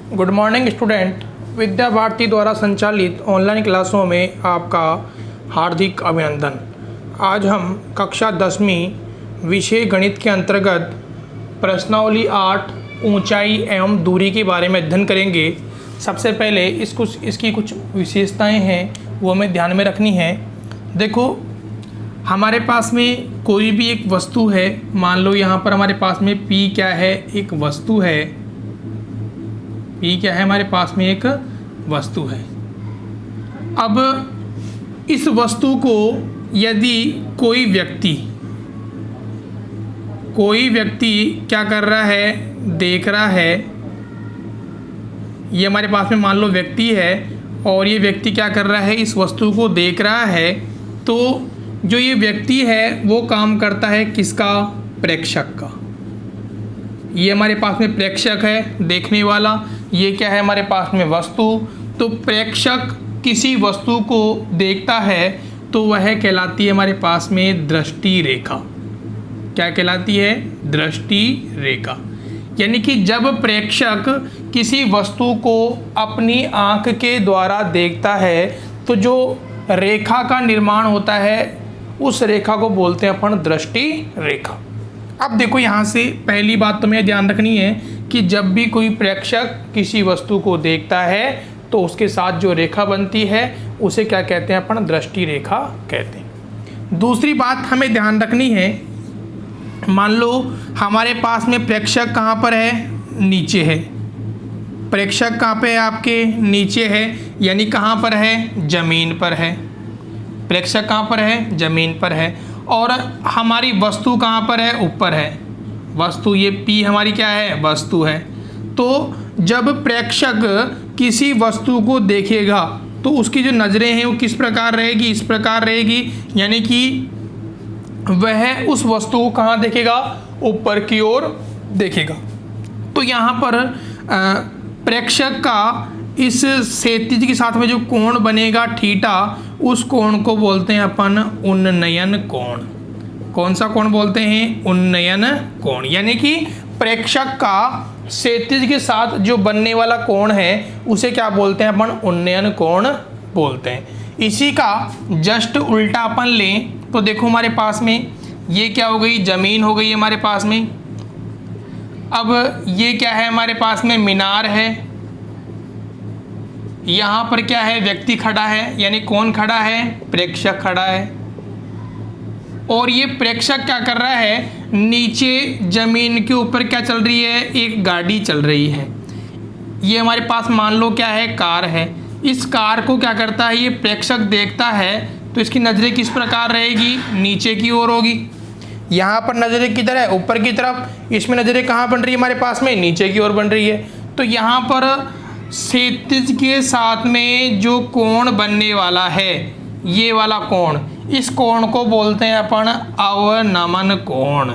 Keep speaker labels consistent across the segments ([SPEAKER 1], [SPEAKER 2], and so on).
[SPEAKER 1] Good morning student. Vidya Bharati द्वारा संचालित online क्लासों में आपका हार्दिक अभिनंदन। आज हम कक्षा 10वीं विषय गणित के अंतर्गत प्रश्नावली 8 ऊंचाई एवं दूरी के बारे में अध्ययन करेंगे। सबसे पहले इसकी कुछ विशेषताएं हैं वो हमें ध्यान में रखनी है। देखो, हमारे पास में कोई भी एक वस्तु है, मान लो यहाँ पर हमारे पास में P क्या है, एक वस्तु है। P क्या है, हमारे पास में एक वस्तु है। अब इस वस्तु को यदि कोई व्यक्ति क्या कर रहा है, देख रहा है, ये हमारे पास में मान लो व्यक्ति है और ये व्यक्ति क्या कर रहा है, इस वस्तु को देख रहा है, तो जो ये व्यक्ति है वो काम करता है किसका, प्रेक्षक का। ये हमारे पास में प्रेक्षक है देखने वाला, ये क्या है हमारे पास में वस्तु। तो प्रेक्षक किसी वस्तु को देखता है तो वह कहलाती है हमारे पास में दृष्टि रेखा। क्या कहलाती है, दृष्टि रेखा। यानी कि जब प्रेक्षक किसी वस्तु को अपनी आँख के द्वारा देखता है तो जो रेखा का निर्माण होता है उस रेखा को बोलते हैं अपन दृष्टि रेखा। अब देखो, यहाँ से पहली बात तुम्हें ध्यान रखनी है कि जब भी कोई प्रेक्षक किसी वस्तु को देखता है तो उसके साथ जो रेखा बनती है उसे क्या कहते हैं, अपन दृष्टि रेखा कहते हैं। दूसरी बात हमें ध्यान रखनी है, मान लो हमारे पास में प्रेक्षक कहाँ पर है, नीचे है। प्रेक्षक कहाँ पे है, आपके नीचे है, यानी कहाँ पर है, जमीन पर है। प्रेक्षक कहाँ पर है, जमीन पर है। और हमारी वस्तु कहाँ पर है, ऊपर है। वस्तु, ये P हमारी क्या है, वस्तु है। तो जब प्रेक्षक किसी वस्तु को देखेगा तो उसकी जो नज़रें हैं वो किस प्रकार रहेगी, इस प्रकार रहेगी। यानी कि वह उस वस्तु को कहाँ देखेगा, ऊपर की ओर देखेगा। तो यहाँ पर प्रेक्षक का इस क्षैतिज के साथ में जो कोण बनेगा थीटा, उस कोण को बोलते हैं अपन उन्नयन कोण। कौन सा कोण बोलते हैं, उन्नयन कोण। यानी कि प्रेक्षक का क्षैतिज के साथ जो बनने वाला कोण है उसे क्या बोलते हैं अपन, उन्नयन कोण बोलते हैं। इसी का जस्ट उल्टा अपन लें तो देखो हमारे पास में ये क्या हो गई, जमीन हो गई हमारे पास में। अब ये क्या है, हमारे पास में मीनार है। यहाँ पर क्या है, व्यक्ति खड़ा है, यानी कौन खड़ा है, प्रेक्षक खड़ा है। और ये प्रेक्षक क्या कर रहा है, नीचे जमीन के ऊपर क्या चल रही है, एक गाड़ी चल रही है। ये हमारे पास मान लो क्या है, कार है। इस कार को क्या करता है, ये प्रेक्षक देखता है तो इसकी नज़रें किस प्रकार रहेगी, नीचे की ओर होगी। यहाँ पर नज़रें किधर है, ऊपर की तरफ। इसमें नज़रें कहाँ बन रही है, हमारे पास में नीचे की ओर बन रही है। तो यहाँ पर क्षैतिज के साथ में जो कोण बनने वाला है, ये वाला कोण, इस कोण को बोलते हैं अपन अवनमन कोण।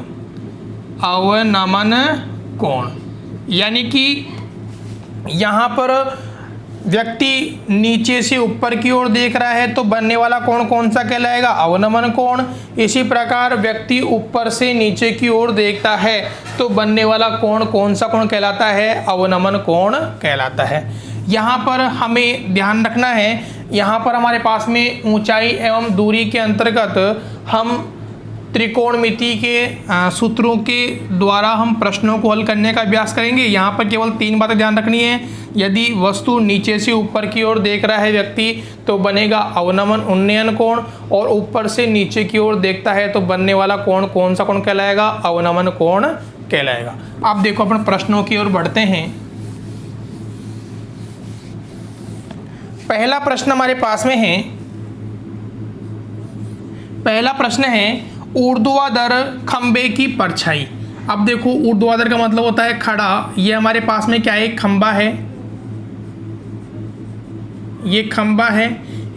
[SPEAKER 1] अवनमन कोण। यानी कि यहाँ पर व्यक्ति नीचे से ऊपर की ओर देख रहा है तो बनने वाला कोण कौन सा कहलाएगा, अवनमन कोण। इसी प्रकार व्यक्ति ऊपर से नीचे की ओर देखता है तो बनने वाला कोण कौन सा कोण कहलाता है, अवनमन कोण कहलाता है। यहाँ पर हमें ध्यान रखना है, यहाँ पर हमारे पास में ऊंचाई एवं दूरी के अंतर्गत हम त्रिकोणमिति के सूत्रों के द्वारा हम प्रश्नों को हल करने का अभ्यास करेंगे। यहाँ पर केवल 3 बातें ध्यान रखनी है। यदि वस्तु नीचे से ऊपर की ओर देख रहा है व्यक्ति तो बनेगा अवनमन उन्नयन कोण, और ऊपर से नीचे की ओर देखता है तो बनने वाला कोण कौन सा कोण कहलाएगा, अवनमन कोण कहलाएगा। अब देखो अपन प्रश्नों की ओर बढ़ते हैं। पहला प्रश्न हमारे पास में है, पहला प्रश्न है ऊर्ध्वाधर खंबे की परछाई। अब देखो, ऊर्ध्वाधर का मतलब होता है खड़ा। ये हमारे पास में क्या है, एक खंबा है, ये खंबा है।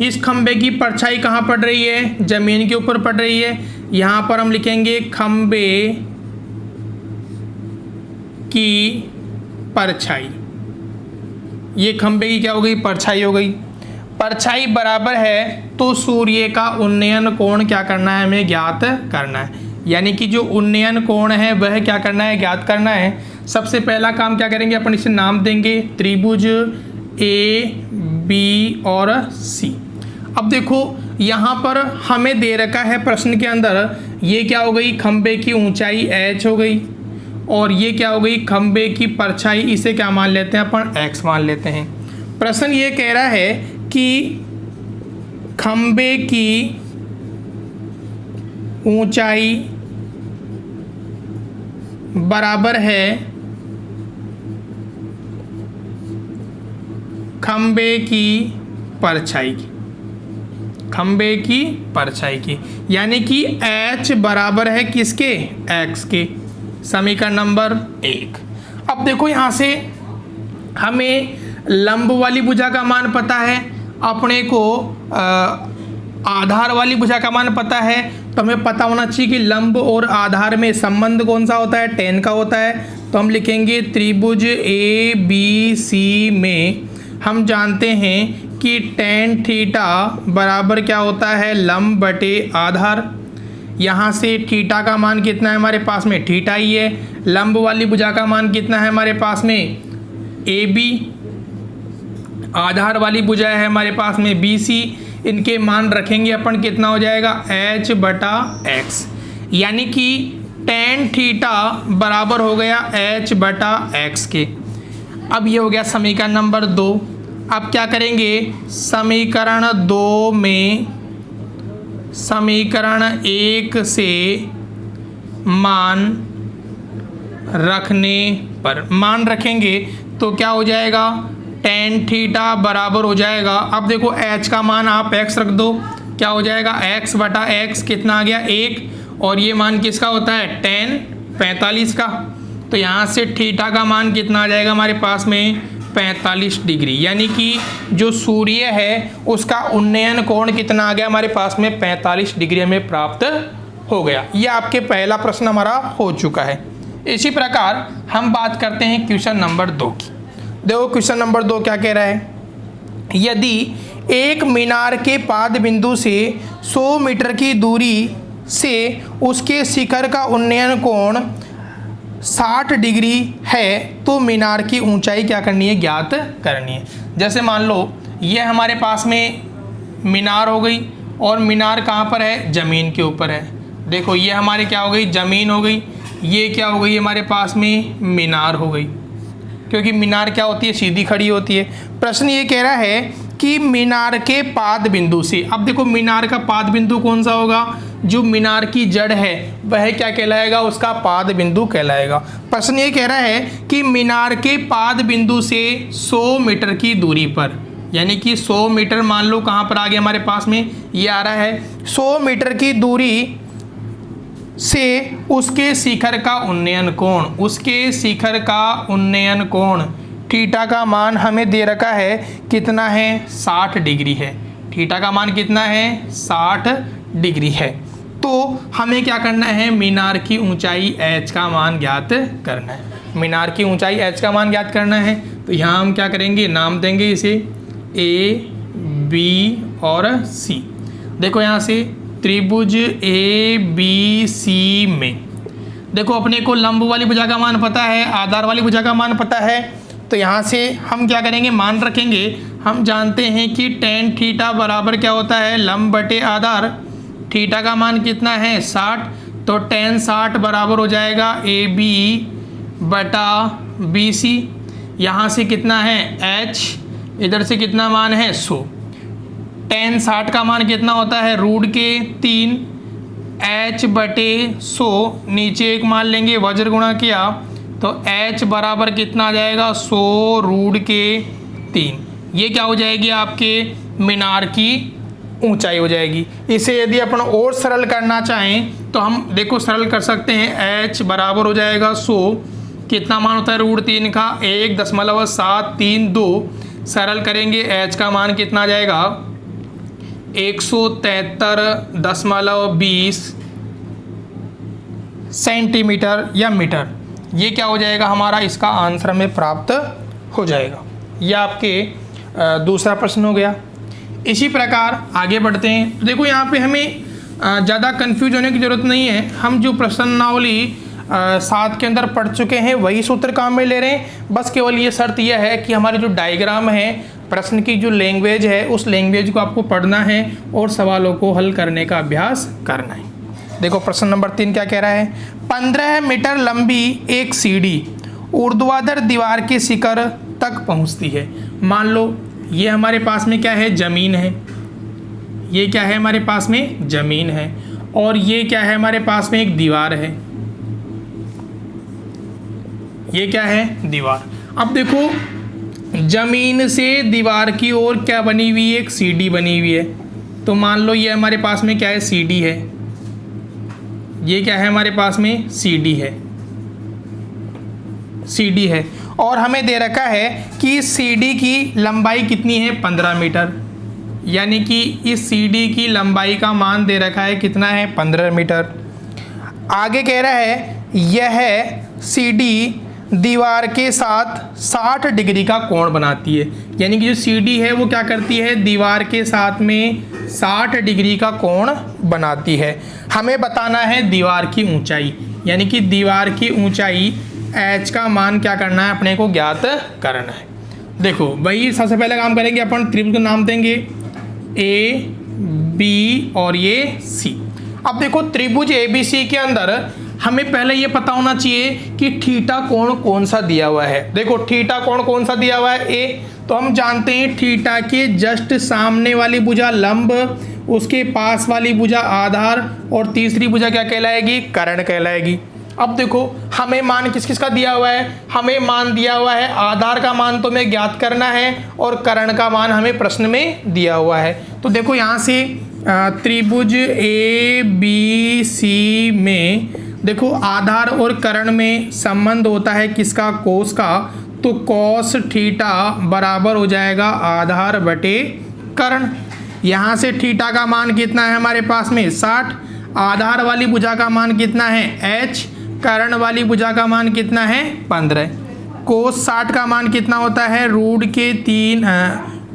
[SPEAKER 1] इस खंबे की परछाई कहाँ पड़ रही है, जमीन के ऊपर पड़ रही है। यहाँ पर हम लिखेंगे खंबे की परछाई। ये खंबे की क्या हो गई, परछाई हो गई। परछाई बराबर है तो सूर्य का उन्नयन कोण क्या करना है, हमें ज्ञात करना है। यानी कि जो उन्नयन कोण है वह क्या करना है, ज्ञात करना है। सबसे पहला काम क्या करेंगे, अपन इसे नाम देंगे त्रिभुज ए बी और सी। अब देखो यहाँ पर हमें दे रखा है प्रश्न के अंदर, ये क्या हो गई, खंबे की ऊंचाई h हो गई, और ये क्या हो गई, खंबे की परछाई, इसे क्या मान लेते हैं अपन, x मान लेते हैं। प्रश्न ये कह रहा है कि खंबे की ऊंचाई बराबर है खंबे की परछाई की, खंबे की परछाई की, यानी कि h बराबर है किसके, x के। समीकरण नंबर 1। अब देखो यहाँ से हमें लंब वाली भुजा का मान पता है, अपने को आधार वाली भुजा का मान पता है, तो हमें पता होना चाहिए कि लंब और आधार में संबंध कौन सा होता है, tan का होता है। तो हम लिखेंगे त्रिभुज ए बी सी में हम जानते हैं कि tan थीटा बराबर क्या होता है, लंब बटे आधार। यहाँ से थीटा का मान कितना है हमारे पास में, थीटा ही है। लंब वाली भुजा का मान कितना है हमारे पास में, ए बी। आधार वाली भुजा है हमारे पास में बी सी। इनके मान रखेंगे अपन, कितना हो जाएगा, h बटा x, यानी कि tan थीटा बराबर हो गया h बटा x के। अब ये हो गया समीकरण नंबर 2। अब क्या करेंगे, समीकरण 2 में समीकरण 1 से मान रखने पर, मान रखेंगे तो क्या हो जाएगा, tan थीटा बराबर हो जाएगा, अब देखो h का मान आप x रख दो, क्या हो जाएगा, x बटा x कितना आ गया, 1, और ये मान किसका होता है, tan 45 का। तो यहाँ से थीटा का मान कितना आ जाएगा हमारे पास में, 45 डिग्री, यानी कि जो सूर्य है उसका उन्नयन कोण कितना आ गया हमारे पास में, 45 डिग्री हमें प्राप्त हो गया। ये आपके पहला प्रश्न हमारा हो चुका है। इसी प्रकार हम बात करते हैं क्वेश्चन नंबर 2 की। देखो क्वेश्चन नंबर 2 क्या कह रहा है, यदि एक मीनार के पाद बिंदु से 100 मीटर की दूरी से उसके शिखर का उन्नयन कोण 60 डिग्री है तो मीनार की ऊंचाई क्या करनी है, ज्ञात करनी है। जैसे मान लो ये हमारे पास में मीनार हो गई, और मीनार कहाँ पर है, ज़मीन के ऊपर है। देखो ये हमारे क्या हो गई, ज़मीन हो गई, ये क्या हो गई हमारे पास में, मीनार हो गई, क्योंकि मीनार क्या होती है, सीधी खड़ी होती है। प्रश्न ये कह रहा है कि मीनार के पाद बिंदु से, अब देखो मीनार का पाद बिंदु कौन सा होगा, जो मीनार की जड़ है वह क्या कहलाएगा, उसका पाद बिंदु कहलाएगा। प्रश्न ये कह रहा है कि मीनार के पाद बिंदु से 100 मीटर की दूरी पर, यानी कि 100 मीटर मान लो कहाँ पर आ गया हमारे पास में, ये आ रहा है 100 मीटर की दूरी से उसके शिखर का उन्नयन कोण, उसके शिखर का उन्नयन कोण थीटा का मान हमें दे रखा है कितना है, 60 डिग्री है। थीटा का मान कितना है, 60 डिग्री है। तो हमें क्या करना है, मीनार की ऊंचाई h का मान ज्ञात करना है। मीनार की ऊंचाई h का मान ज्ञात करना है, तो यहाँ हम क्या करेंगे, नाम देंगे इसे a b और c। देखो यहाँ से त्रिभुज ए बी सी में देखो अपने को लंब वाली भुजा का मान पता है, आधार वाली भुजा का मान पता है, तो यहाँ से हम क्या करेंगे, मान रखेंगे। हम जानते हैं कि tan थीटा बराबर क्या होता है, लंब बटे आधार। थीटा का मान कितना है, 60, तो tan 60 बराबर हो जाएगा ए बी बटा बी सी। यहाँ से कितना है h, इधर से कितना मान है 100। tan 60 का मान कितना होता है, √3 h बटे 100, नीचे एक मान लेंगे, वज्र गुणा किया तो h बराबर कितना आ जाएगा, 100√3। ये क्या हो जाएगी, आपके मीनार की ऊंचाई हो जाएगी। इसे यदि अपन और सरल करना चाहें तो हम देखो सरल कर सकते हैं। h बराबर हो जाएगा 100, कितना मान होता है √3 का, 1.732। सरल करेंगे h का मान कितना आ जाएगा, 173.20 सेंटीमीटर या मीटर। ये क्या हो जाएगा हमारा, इसका आंसर हमें प्राप्त हो जाएगा। यह आपके दूसरा प्रश्न हो गया। इसी प्रकार आगे बढ़ते हैं। तो देखो यहाँ पे हमें ज़्यादा कंफ्यूज होने की ज़रूरत नहीं है। हम जो प्रश्नावली 7 के अंदर पढ़ चुके हैं वही सूत्र काम में ले रहे हैं। बस केवल ये शर्त यह है कि हमारे जो डायग्राम है, प्रश्न की जो लैंग्वेज है, उस लैंग्वेज को आपको पढ़ना है और सवालों को हल करने का अभ्यास करना है। देखो प्रश्न नंबर 3 क्या कह रहा है। 15 मीटर लंबी एक सीढ़ी ऊर्ध्वाधर दीवार के शिखर तक पहुंचती है। मान लो ये हमारे पास में क्या है, ज़मीन है। ये क्या है, हमारे पास में ज़मीन है, और ये क्या है, हमारे पास में एक दीवार है। ये क्या है, दीवार। अब देखो ज़मीन से दीवार की ओर क्या बनी हुई है, एक सीढ़ी बनी हुई है। तो मान लो ये हमारे पास में क्या है, सीढ़ी है। ये क्या है, हमारे पास में सीढ़ी है, सीढ़ी है। और हमें दे रखा है कि इस सीढ़ी की लंबाई कितनी है, 15 मीटर। यानी कि इस सीढ़ी की लंबाई का मान दे रखा है कितना है, 15 मीटर। आगे कह रहा है यह सीढ़ी दीवार के साथ 60 डिग्री का कोण बनाती है। यानी कि जो सीढ़ी है वो क्या करती है, दीवार के साथ में 60 डिग्री का कोण बनाती है। हमें बताना है दीवार की ऊंचाई, यानी कि दीवार की ऊंचाई h का मान क्या करना है, अपने को ज्ञात करना है। देखो वही सबसे पहले काम करेंगे, अपन त्रिभुज को नाम देंगे ए बी और ये सी। अब देखो त्रिभुज ए बी सी के अंदर हमें पहले ये पता होना चाहिए कि थीटा कोण कौन सा दिया हुआ है। देखो थीटा कोण कौन सा दिया हुआ है, ए। तो हम जानते हैं थीटा के जस्ट सामने वाली भुजा लंब, उसके पास वाली भुजा आधार, और तीसरी भुजा क्या कहलाएगी, कर्ण कहलाएगी। अब देखो हमें मान किस किस का दिया हुआ है, हमें मान दिया हुआ है आधार का मान तो हमें ज्ञात करना है, और कर्ण का मान हमें प्रश्न में दिया हुआ है। तो देखो यहाँ से त्रिभुज ए बी सी में देखो आधार और कर्ण में संबंध होता है किसका, कोस का। तो कॉस थीटा बराबर हो जाएगा आधार बटे कर्ण। यहाँ से थीटा का मान कितना है हमारे पास में 60, आधार वाली भुजा का मान कितना है h, कर्ण वाली भुजा का मान कितना है 15। कोस 60 का मान कितना होता है, रूट के 3,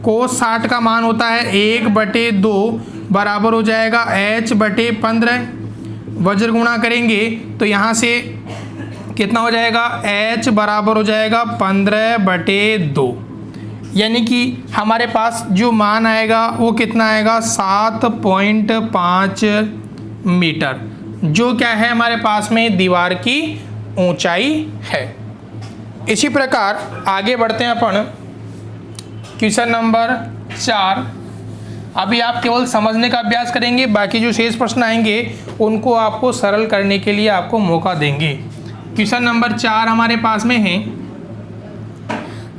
[SPEAKER 1] कोस 60 का मान होता है 1/2 बराबर हो जाएगा h बटे 15। वज्र गुणा करेंगे तो यहाँ से कितना हो जाएगा, h बराबर हो जाएगा 15/2। यानी कि हमारे पास जो मान आएगा वो कितना आएगा, 7.5 मीटर, जो क्या है हमारे पास में दीवार की ऊंचाई है। इसी प्रकार आगे बढ़ते हैं अपन क्वेश्चन नंबर 4। अभी आप केवल समझने का अभ्यास करेंगे, बाकी जो शेष प्रश्न आएंगे उनको आपको सरल करने के लिए आपको मौका देंगे। क्वेश्चन नंबर 4 हमारे पास में है,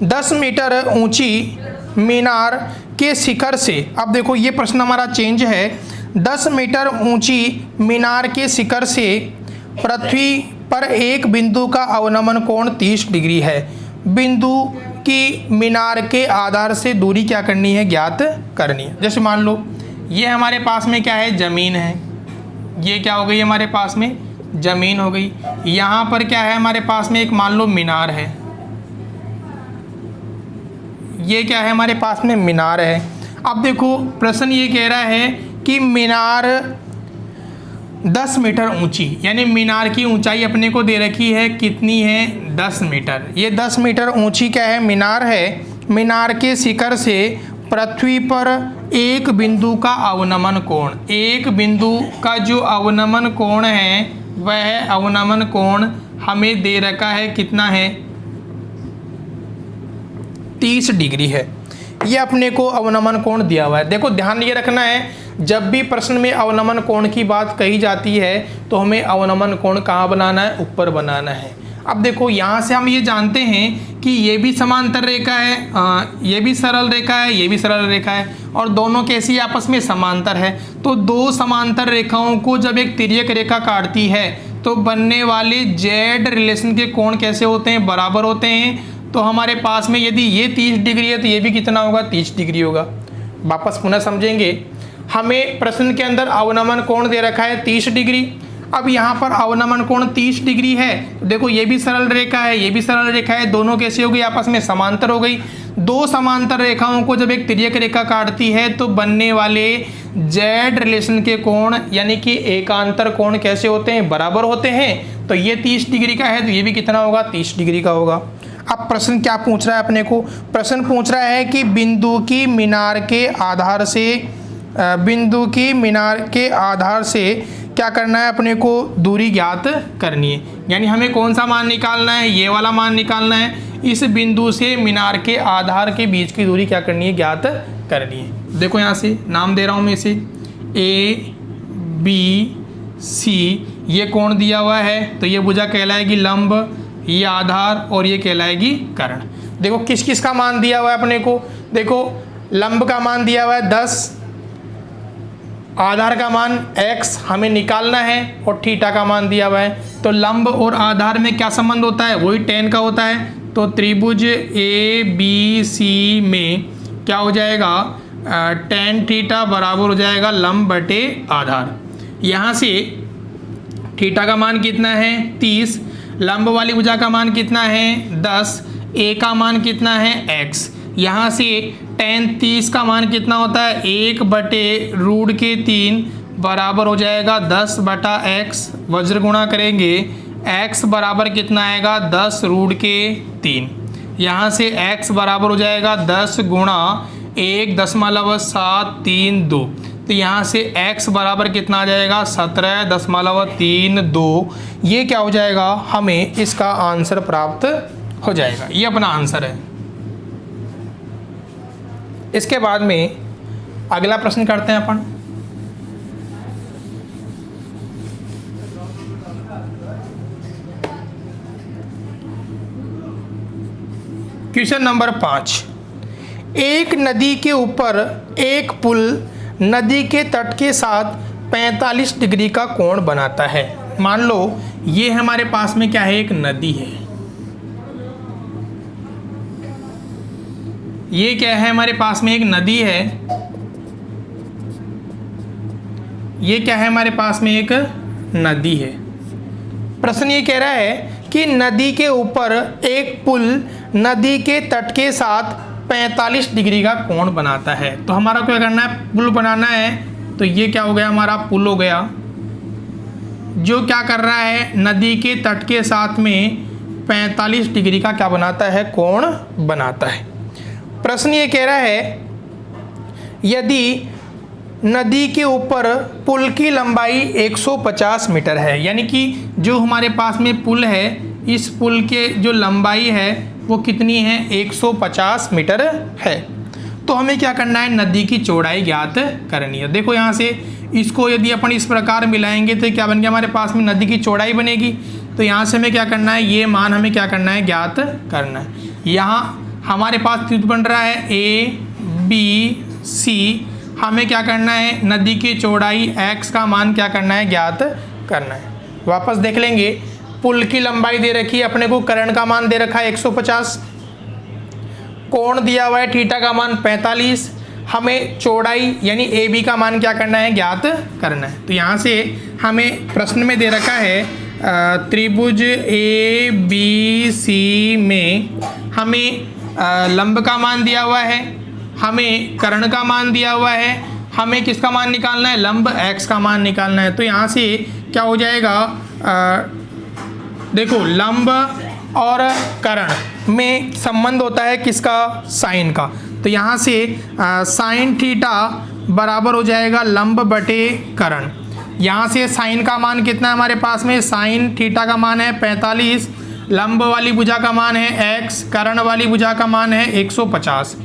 [SPEAKER 1] 10 मीटर ऊंची मीनार के शिखर से। अब देखो ये प्रश्न हमारा चेंज है। 10 मीटर ऊंची मीनार के शिखर से पृथ्वी पर एक बिंदु का अवनमन कोण 30 डिग्री है। बिंदु की मीनार के आधार से दूरी क्या करनी है, ज्ञात करनी है। जैसे मान लो ये हमारे पास में क्या है, ज़मीन है। ये क्या हो गई हमारे पास में, ज़मीन हो गई। यहाँ पर क्या है हमारे पास में, एक मान लो मीनार है। ये क्या है हमारे पास में, मीनार है। अब देखो प्रश्न ये कह रहा है कि मीनार 10 मीटर ऊंची, यानी मीनार की ऊंचाई अपने को दे रखी है कितनी है, 10 मीटर। ये 10 मीटर ऊंची क्या है, मीनार है। मीनार के शिखर से पृथ्वी पर एक बिंदु का अवनमन कोण, एक बिंदु का जो अवनमन कोण है वह अवनमन कोण हमें दे रखा है कितना है, 30 डिग्री है। ये अपने को अवनमन कोण दिया हुआ है। देखो ध्यान ये रखना है, जब भी प्रश्न में अवनमन कोण की बात कही जाती है तो हमें अवनमन कोण कहाँ बनाना है, ऊपर बनाना है। अब देखो यहाँ से हम ये जानते हैं कि ये भी समांतर रेखा है, ये भी सरल रेखा है, ये भी सरल रेखा है, और दोनों कैसी आपस में समांतर है। तो दो समांतर रेखाओं को जब एक तिर्यक रेखा काटती है तो बनने वाले जेड रिलेशन के कोण कैसे होते हैं, बराबर होते हैं। तो हमारे पास में यदि ये 30 डिग्री है तो ये भी कितना होगा, 30 डिग्री होगा। वापस पुनः समझेंगे, हमें प्रश्न के अंदर अवनमन कोण दे रखा है 30 डिग्री। अब यहाँ पर अवनमन कोण 30 डिग्री है, तो देखो ये भी सरल रेखा है, ये भी सरल रेखा है, दोनों कैसे हो गई, आपस में समांतर हो गई। दो समांतर रेखाओं को जब एक तिर्यक रेखा काटती है तो बनने वाले जेड रिलेशन के कोण यानी कि एकांतर कोण कैसे होते हैं, बराबर होते हैं। तो ये 30 डिग्री का है तो ये भी कितना होगा, 30 डिग्री का होगा। अब प्रश्न क्या पूछ रहा है अपने को, प्रश्न पूछ रहा है कि बिंदु की मीनार के आधार से क्या करना है, अपने को दूरी ज्ञात करनी है। यानी हमें कौन सा मान निकालना है, ये वाला मान निकालना है। इस बिंदु से मीनार के आधार के बीच की दूरी क्या करनी है, ज्ञात करनी है। देखो यहाँ से नाम दे रहा हूँ मैं इसे, ए बी सी, ये कोण दिया हुआ है तो ये भुजा कहलाएगी लंब, ये आधार और ये कहलाएगी कर्ण। देखो किस किस का मान दिया हुआ है अपने को, देखो लंब का मान दिया हुआ है 10, आधार का मान x हमें निकालना है और थीटा का मान दिया हुआ है। तो लंब और आधार में क्या संबंध होता है, वही tan का होता है। तो त्रिभुज ए बी सी में क्या हो जाएगा, tan थीटा बराबर हो जाएगा लंब बटे आधार। यहाँ से थीटा का मान कितना है 30, लंब वाली भुजा का मान कितना है 10, ए का मान कितना है x। यहाँ से tan 30 का मान कितना होता है 1/√3 बराबर हो जाएगा 10/x, वज्र गुणा करेंगे x बराबर कितना आएगा 10√3। यहाँ से x बराबर हो जाएगा 10 गुणा 1.732। तो यहाँ से x बराबर कितना आ जाएगा 17.32। ये क्या हो जाएगा, हमें इसका आंसर प्राप्त हो जाएगा। ये अपना आंसर है। इसके बाद में अगला प्रश्न करते हैं अपन। क्वेश्चन नंबर 5, एक नदी के ऊपर एक पुल नदी के तट के साथ 45 डिग्री का कोण बनाता है। मान लो ये हमारे पास में क्या है, एक नदी है। ये क्या है, हमारे पास में एक नदी है। ये क्या है, हमारे पास में एक नदी है। प्रश्न ये कह रहा है कि नदी के ऊपर एक पुल नदी के तट के साथ 45 डिग्री का कोण बनाता है। तो हमारा क्या करना है, पुल बनाना है। तो ये क्या हो गया, हमारा पुल हो गया जो क्या कर रहा है, नदी के तट के साथ में 45 डिग्री का क्या बनाता है, कोण बनाता है। प्रश्न ये कह रहा है यदि नदी के ऊपर पुल की लंबाई 150 मीटर है, यानी कि जो हमारे पास में पुल है, इस पुल के जो लंबाई है वो कितनी है, 150 मीटर है। तो हमें क्या करना है, नदी की चौड़ाई ज्ञात करनी है। देखो यहाँ से इसको यदि अपन इस प्रकार मिलाएंगे तो क्या बन गया, हमारे पास में नदी की चौड़ाई बनेगी। तो यहाँ से हमें क्या करना है, ये मान हमें क्या करना है, ज्ञात करना है। यहाँ हमारे पास त्रिभुज बन रहा है ए बी सी, हमें क्या करना है, नदी की चौड़ाई x का मान क्या करना है, ज्ञात करना है। वापस देख लेंगे, पुल की लंबाई दे रखी है अपने को, कर्ण का मान दे रखा है 150, कोण दिया हुआ है थीटा का मान 45, हमें चौड़ाई यानी ए बी का मान क्या करना है, ज्ञात करना है। तो यहाँ से हमें प्रश्न में दे रखा है त्रिभुज ए बी सी में हमें लंब का मान दिया हुआ है, हमें कर्ण का मान दिया हुआ है, हमें किसका मान निकालना है, लंब x का मान निकालना है। तो यहाँ से क्या हो जाएगा, देखो लंब और कर्ण में संबंध होता है किसका, साइन का। तो यहाँ से साइन थीटा बराबर हो जाएगा लंब बटे कर्ण। यहाँ से साइन का मान कितना है हमारे पास में, साइन थीटा का मान है 45, लंब वाली भुजा का मान है x, कर्ण वाली भुजा का मान है 150।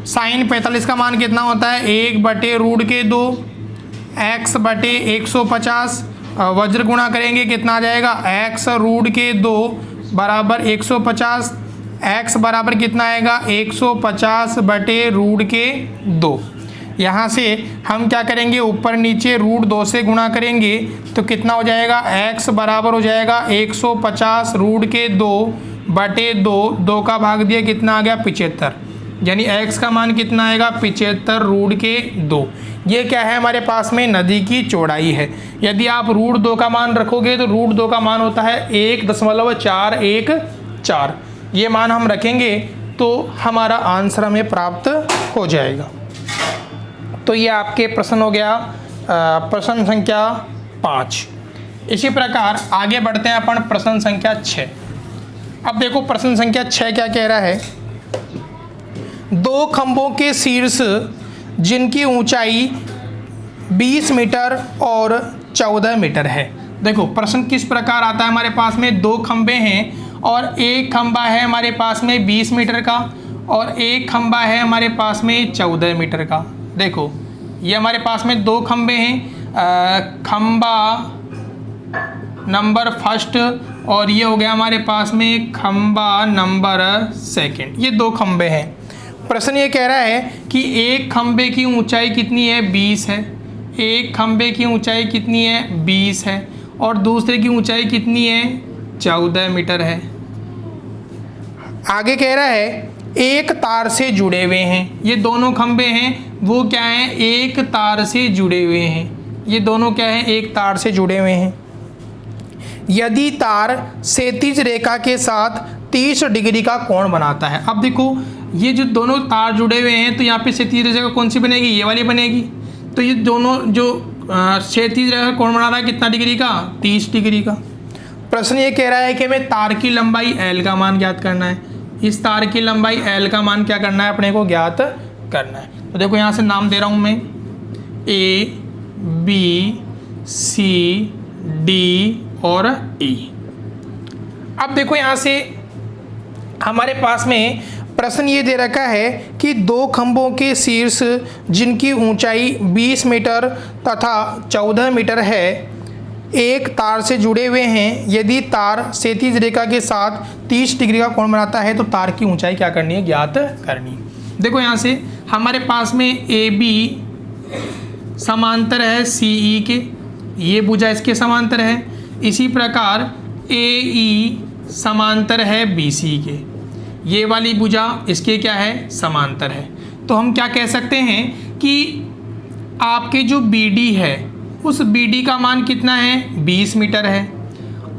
[SPEAKER 1] साइन 45 का मान कितना होता है, 1/√2 x बटे 150, वज्र गुणा करेंगे कितना आ जाएगा, x√2 बराबर 150, x बराबर कितना आएगा 150/√2। यहाँ से हम क्या करेंगे, ऊपर नीचे √2 से गुणा करेंगे तो कितना हो जाएगा, x बराबर हो जाएगा 150√2 2 का भाग दिया कितना आ गया 75, यानी x का मान कितना आएगा 75√2। ये क्या है, हमारे पास में नदी की चौड़ाई है। यदि आप √2 का मान रखोगे तो √2 का मान होता है 1.414। ये मान हम रखेंगे तो हमारा आंसर हमें प्राप्त हो जाएगा। तो ये आपके प्रश्न हो गया प्रश्न संख्या 5। इसी प्रकार आगे बढ़ते हैं अपन प्रश्न संख्या 6। अब देखो प्रश्न संख्या 6 क्या कह रहा है। 2 खंभों के शीर्ष जिनकी ऊंचाई 20 मीटर और 14 मीटर है। देखो प्रश्न किस प्रकार आता है, हमारे पास में 2 खंभे हैं और एक खंभा है हमारे पास में 20 मीटर का और एक खंभा है हमारे पास में 14 मीटर का। देखो ये हमारे पास में 2 खंभे हैं, खंभा नंबर फर्स्ट और ये हो गया हमारे पास में खंभा नंबर सेकंड। ये 2 खंभे हैं। प्रश्न ये कह रहा है कि एक खंभे की ऊंचाई कितनी है, 20 है। एक खंभे की ऊंचाई कितनी है, 20 है और दूसरे की ऊंचाई कितनी है, 14 मीटर है। आगे कह रहा है एक तार से जुड़े हुए हैं। ये दोनों खंभे हैं वो क्या हैं, एक तार से जुड़े हुए हैं। ये दोनों क्या हैं, एक तार से जुड़े हुए हैं। यदि तार क्षैतिज रेखा के साथ 30 डिग्री का कोण बनाता है। अब देखो ये जो दोनों तार जुड़े हुए हैं तो यहाँ पे क्षैतिज रेखा कौन सी बनेगी, ये वाली बनेगी। तो ये दोनों जो क्षैतिज रेखा कोण बना रहा है कितना डिग्री का, 30 डिग्री का। प्रश्न ये कह रहा है कि हमें तार की लंबाई L का मान ज्ञात करना है। इस तार की लंबाई L का मान क्या करना है, अपने को ज्ञात करना है। तो देखो यहाँ से नाम दे रहा हूँ मैं, A B C D और E। अब देखो यहाँ से हमारे पास में प्रश्न ये दे रखा है कि 2 खंभों के शीर्ष जिनकी ऊंचाई 20 मीटर तथा 14 मीटर है एक तार से जुड़े हुए हैं। यदि तार क्षैतिज रेखा के साथ 30 डिग्री का कोण बनाता है तो तार की ऊंचाई क्या करनी है, ज्ञात करनी है। देखो यहाँ से हमारे पास में AB समांतर है CE के, ये भुजा इसके समांतर है। इसी प्रकार AE समांतर है BC के, ये वाली भुजा इसके क्या है, समांतर है। तो हम क्या कह सकते हैं कि आपके जो BD है उस BD का मान कितना है, 20 मीटर है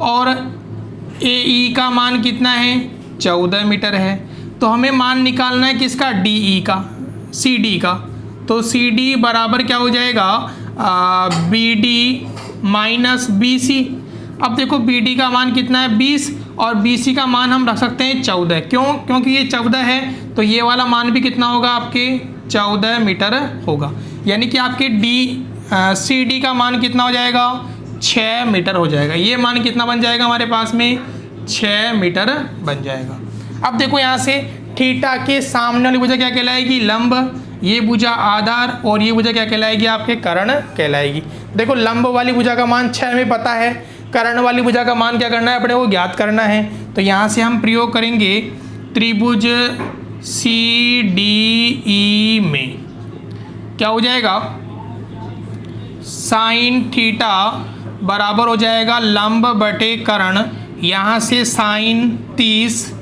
[SPEAKER 1] और AE का मान कितना है, 14 मीटर है। तो हमें मान निकालना है किसका, DE का, CD का। तो CD बराबर क्या हो जाएगा, BD माइनस BC। अब देखो BD का मान कितना है, 20 और BC का मान हम रख सकते हैं 14। क्यों, क्योंकि ये 14 है तो ये वाला मान भी कितना होगा, आपके 14 मीटर होगा। यानी कि आपके CD का मान कितना हो जाएगा, 6 मीटर हो जाएगा। ये मान कितना बन जाएगा हमारे पास में, 6 मीटर बन जाएगा। अब देखो यहाँ से थीटा के सामने वाली भुजा क्या कहलाएगी, लंब। ये भुजा आधार और ये भुजा क्या कहलाएगी, आपके कर्ण कहलाएगी। देखो लंब वाली भुजा का मान 6 में पता है, कर्ण वाली भुजा का मान क्या करना है, अपने को ज्ञात करना है। तो यहाँ से हम प्रयोग करेंगे त्रिभुज CDE में क्या हो जाएगा, साइन थीटा बराबर हो जाएगा लंब बटे कर्ण। यहाँ से साइन 30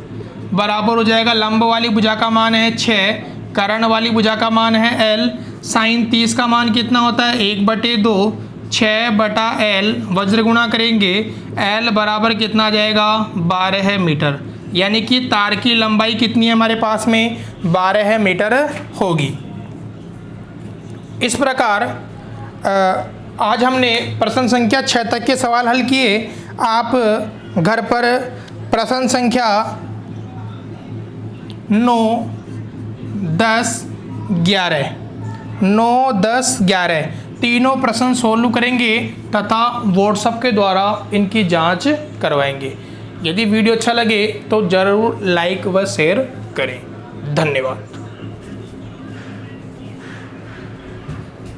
[SPEAKER 1] बराबर हो जाएगा, लंब वाली भुजा का मान है 6, कर्ण वाली भुजा का मान है L। साइन 30 का मान कितना होता है, 1/2, 6/L वज्र गुणा करेंगे, L बराबर कितना आ जाएगा, 12 मीटर। यानी कि तार की लंबाई कितनी है हमारे पास में, 12 मीटर होगी। इस प्रकार आज हमने प्रश्न संख्या 6 तक के सवाल हल किए। आप घर पर प्रश्न संख्या 9, 10, 11 तीनों प्रश्न सोल्व करेंगे तथा व्हाट्सएप के द्वारा इनकी जांच करवाएंगे। यदि वीडियो अच्छा लगे तो ज़रूर लाइक व शेयर करें। धन्यवाद।